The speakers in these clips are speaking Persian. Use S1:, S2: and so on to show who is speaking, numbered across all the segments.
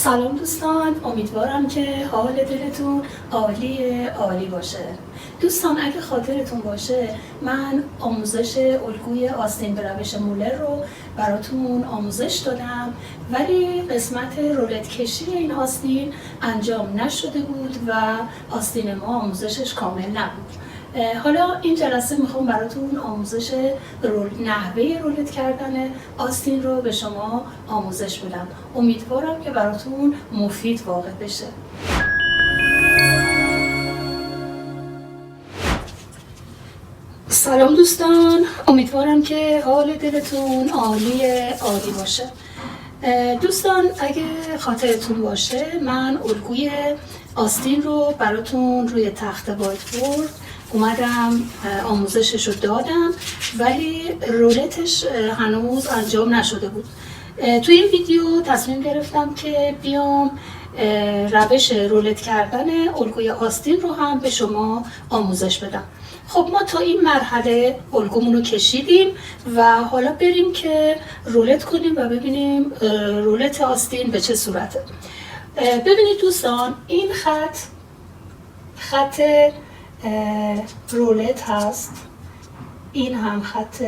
S1: سلام دوستان، امیدوارم که حال دلتون عالی باشه. دوستان اگه خاطرتون باشه من آموزش الگوی آستین به روش مولر رو براتون آموزش دادم، ولی قسمت رولت کشی این آستین انجام نشده بود و آستین ما آموزشش کامل نبود. حالا این جلسه میخوام براتون آموزش نحوه رولت کردن آستین رو به شما آموزش بدم. امیدوارم که براتون مفید واقع بشه. سلام دوستان، امیدوارم که حال دلتون عالی باشه. دوستان اگه خاطرتون باشه من الگوی آستین رو براتون روی تخت وایت بورد اومدم آموزشش رو دادم، ولی رولتش هنوز انجام نشده بود. توی این ویدیو تصمیم گرفتم که بیام روش رولت کردن الگوی آستین رو هم به شما آموزش بدم. خب ما تا این مرحله الگومون رو کشیدیم و حالا بریم که رولت کنیم و ببینیم رولت آستین به چه صورته. ببینید دوستان، این خط رولت هست، این هم خط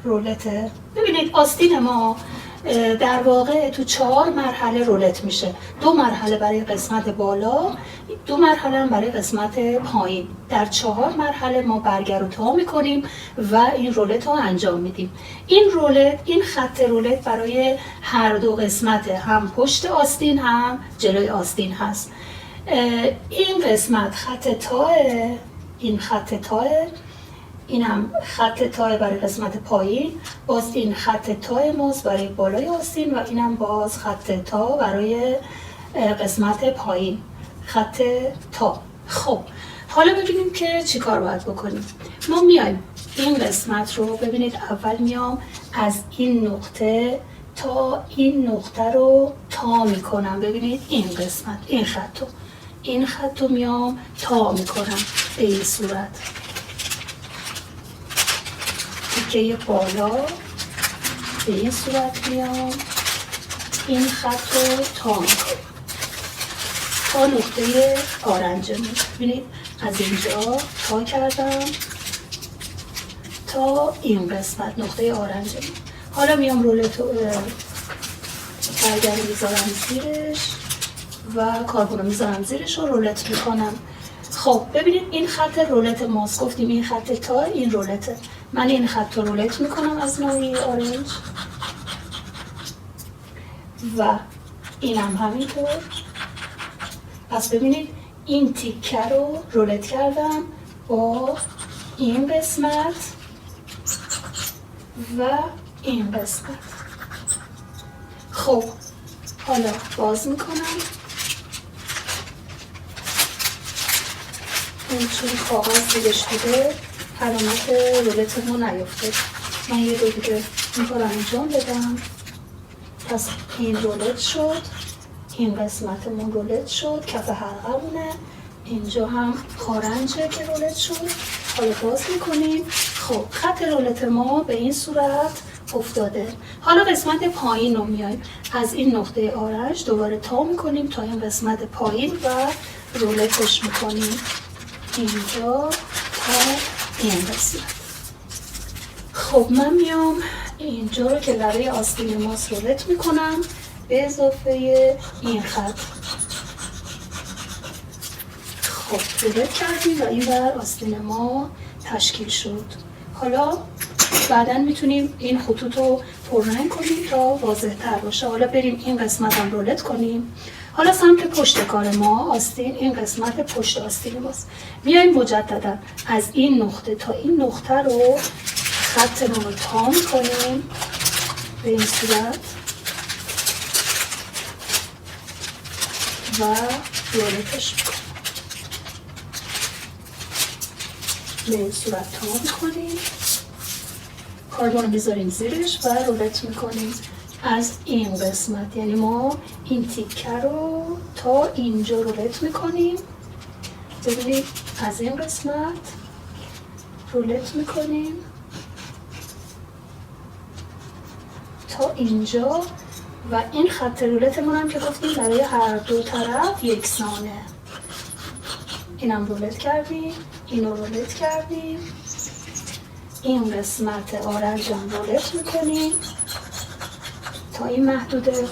S1: رولته. ببینید آستین ما در واقع تو 4 مرحله رولت میشه. 2 مرحله برای قسمت بالا، 2 مرحله هم برای قسمت پایین. در 4 مرحله ما برگر رو تا میکنیم و این رولت رو انجام میدیم. این خط رولت برای هر دو قسمت، هم پشت آستین هم جلوی آستین هست. این قسمت خط تاه، این خط تاه، این هم خط تاه برای قسمت پایین، باز این خط تاه ماست برای بالای آستین و این هم باز خط تاه برای قسمت پایین، خط تاه. خب حالا ببینیم که چی کار باید بکنیم. ما میایم این قسمت رو، ببینید اول میام از این نقطه تا این نقطه رو تا میکنم. ببینید این قسمت، این خط رو میام تا میکنم به این صورت. تیکه بالا به این صورت میام این خط رو تا میکنم تا نقطه آرنجمون. ببینید از اینجا تا کردم تا این قسمت نقطه آرنجمون. حالا میام رولت برگر میذارم زیرش و کاربون رو میذارم زیرش و رولت میکنم. خب ببینید این خط رولت ماست، گفتیم این خط تا، این رولته. من این خط رو رولت میکنم از ناحیه آرنج و اینم همینطور. پس ببینید این تیکه رو رولت کردم با این قسمت و این قسمت. خب حالا باز میکنم. این چون کاغذ زیرش بوده علامت رولتمون نیفته. من یه دو دیگه این کار انجام بدم. پس این رولت شد، این قسمتمون رولت شد، کف حلقمونه، اینجا هم آرنجه که رولت شد. حالا باز میکنیم. خب خط رولت ما به این صورت افتاده. حالا قسمت پایین رو میایم از این نقطه آرنج دوباره تا میکنیم تا این قسمت پایین و رولتش میکنیم اینجا تا این قسمت. خب من میام اینجا رو که لبه آستین ماست رولت میکنم به اضافه این خط. خب رولت کردیم و این بر آستین ما تشکیل شد. حالا بعداً میتونیم این خطوط رو پررنگ کنیم تا واضح تر باشه. حالا بریم این قسمت هم رولت کنیم. حالا سمت پشت کار ما آستین، این قسمت پشت آستین ماست. میایم مجددا از این نقطه تا این نقطه رو خطمون رو تا میکنیم به این صورت و رولتش میکنیم. به این صورت تا میکنیم، کاربون رو میذاریم زیرش و رولت میکنیم از این قسمت. یعنی ما این تیکه رو تا اینجا رولت میکنیم. ببینید از این قسمت رولت میکنیم تا اینجا و این خط رولتمون هم که گفتیم برای هر دو طرف یکسانه. اینم رولت کردیم، اینو رولت کردیم، این قسمت آرنج هم رولت میکنیم تا این محدوده.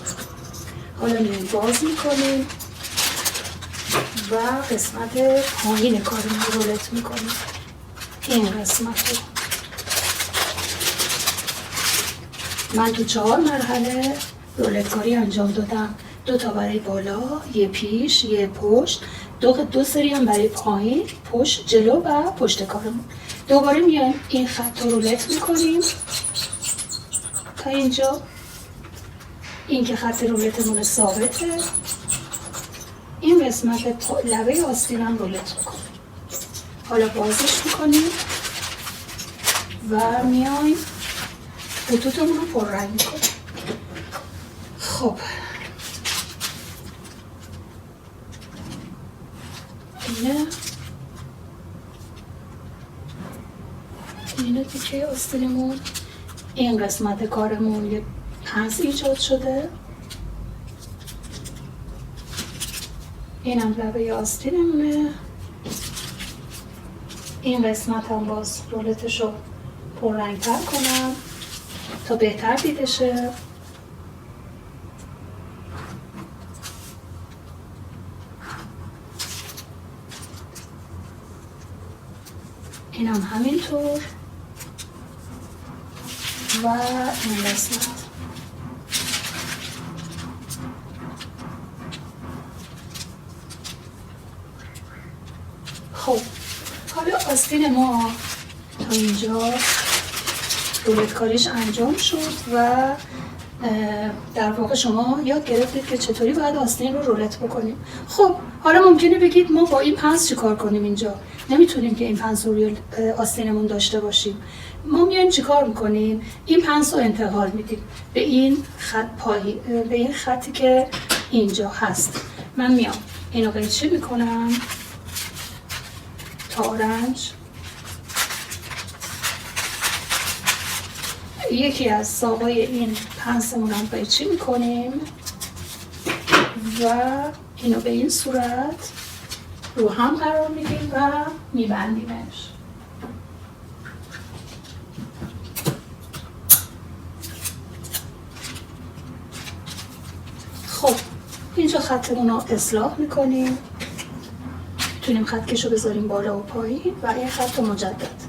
S1: حالا میریم باز میکنیم و قسمت پایین کارمون رو رولت میکنیم. این قسمت رو من تو 4 مرحله رولت کاری انجام دادم. 2 تا برای بالا، یه پیش، یه پشت، دو سری هم برای پایین، پشت، جلو و پشت کارمون. دوباره میایم این خط رو رولت میکنیم تا اینجا. این که خط رولتمون ثابته. این قسمت لبه آستین هم رولت میکنیم. حالا بازش میکنیم و میایم خطوطمون رو پررنگ میکنیم. خب اینه تیکه آستینمون. این قسمت کارمون یه پنس ایجاد شده. اینم لبه آستینمونه. این قسمت هم باز رولتش رو پررنگ‌تر کنم تا بهتر دیده شه. اینم همینطور و این قسمت. خب حالا آستین ما تا اینجا رولت کاریش انجام شد و در واقع شما یاد گرفتید که چطوری باید آستین رو رولت بکنیم. خب حالا ممکنه بگید ما با این پنس چی کار کنیم؟ اینجا نمیتونیم که این پنس رو روی آستینمون داشته باشیم. ما میایم چی کار میکنیم؟ این پنس رو انتقال میدیم به این خط به این خطی که اینجا هست. من میام اینو قیچی میکنم تا آرنج. یکی از ساقای این پنسمون هم قیچی میکنیم و اینو به این صورت رو هم قرار میدیم و میبندیمش. خب اینجا خطمون رو اصلاح میکنیم. میتونیم خط کشو بذاریم بالا و پایین و این خط رو مجدد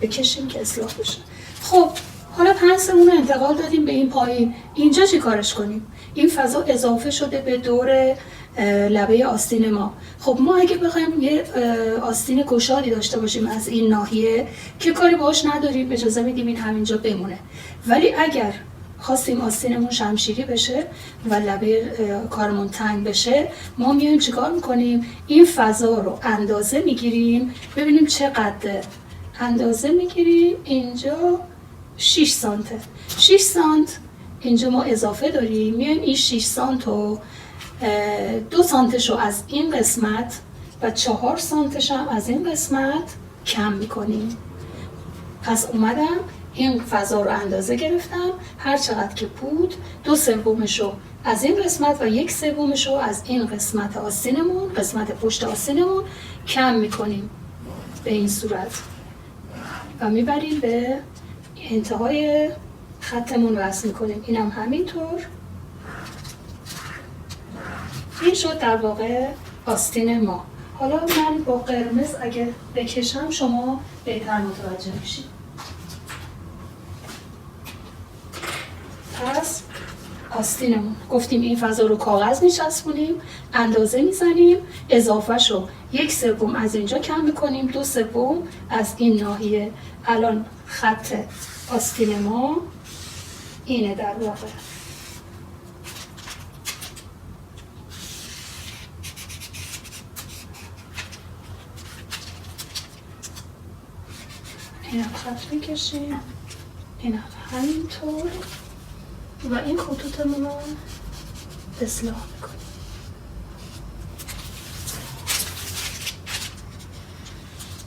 S1: بکشیم که اصلاح بشه. خب حالا پنسمون رو انتقال دادیم به این پایین. اینجا چی کارش کنیم؟ این فضا اضافه شده به دور لبه آستین ما. خب ما اگه بخوایم یه آستین گشادی داشته باشیم از این ناحیه که کاری باهاش نداریم، اجازه میدیم این همینجا بمونه. ولی اگر خواستیم آستینمون شمشیری بشه و لبه کارمون تنگ بشه، ما میایم چیکار میکنیم؟ این فضا رو اندازه میگیریم. ببینیم چقدر اندازه میگیریم. اینجا 6 سانته. 6 سانت اینجا ما اضافه داریم. میایم این 6 سانت رو 2 سانتش رو از این قسمت و 4 سانتش هم از این قسمت کم میکنیم. پس اومدم این فضا رو اندازه گرفتم، هر چقدر که بود 2/3 رو از این قسمت و 1/3 رو از این قسمت آستینمون، قسمت پشت آستینمون کم میکنیم به این صورت و میبریم به انتهای خطمون وصل میکنیم. اینم همینطور. این شد در واقع آستین ما. حالا من با قرمز اگه بکشم شما بهتر متوجه میشید. پس آستینمون گفتیم این فضا رو کاغذ میچسبونیم، اندازه میزنیم، اضافه شو 1/3 از اینجا کم میکنیم، 2/3 از این ناحیه. الان خط آستین ما اینه در واقع. اینم خط میکشیم، اینم همینطور و این خطوطمون رو اصلاح میکنیم.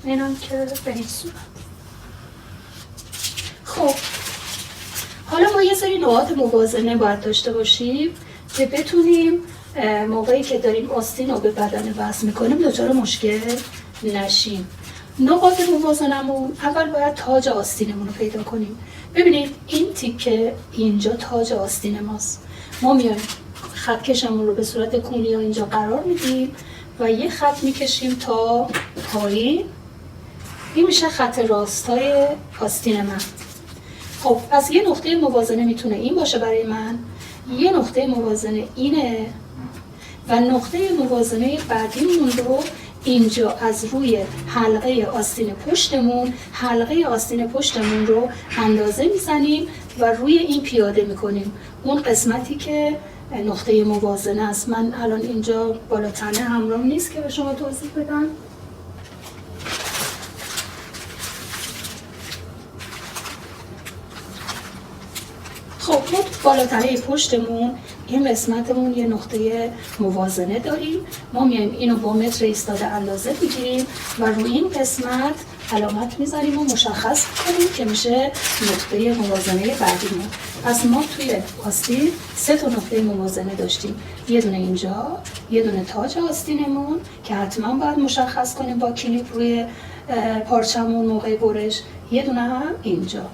S1: اینم که به این صورت. خب حالا ما یه سری نقاط موازنه باید داشته باشیم که بتونیم موقعی که داریم آستین رو به بدن وصل میکنیم دچار مشکل نشیم. نقاط موازنمون، اول باید تاج آستینمون رو پیدا کنیم. ببینید این تیکه اینجا تاج آستین ماست. ما میایم خط کشمون رو به صورت کونی اینجا قرار میدیم و یه خط میکشیم تا پایین. این میشه خط راستای آستین من. خب پس یه نقطه موازنه میتونه این باشه برای من، یه نقطه موازنه اینه و نقطه موازنه بعدیمون رو اینجا از روی حلقه آستین پشتمون رو اندازه میزنیم و روی این پیاده میکنیم. اون قسمتی که نقطه موازنه است. من الان اینجا بالا تنه همراه نیست که به شما توضیح بدم. خب ما بالاتنه پشتمون این قسمتمون یه نقطه موازنه داریم. ما میایم اینو با متر ایستاده اندازه میگیریم و روی این قسمت علامت میزنیم و مشخص کنیم که میشه نقطه موازنه بعدیمون. پس ما توی آستین 3 تا نقطه موازنه داشتیم. یه دونه اینجا، یه دونه تاج آستینمون که حتما باید مشخص کنیم با کلیپ روی پارچمون موقع برش، یه دونه هم اینجا.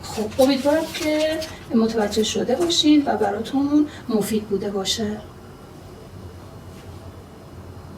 S1: خب امیدوارم که متوجه شده باشین و براتون مفید بوده باشه.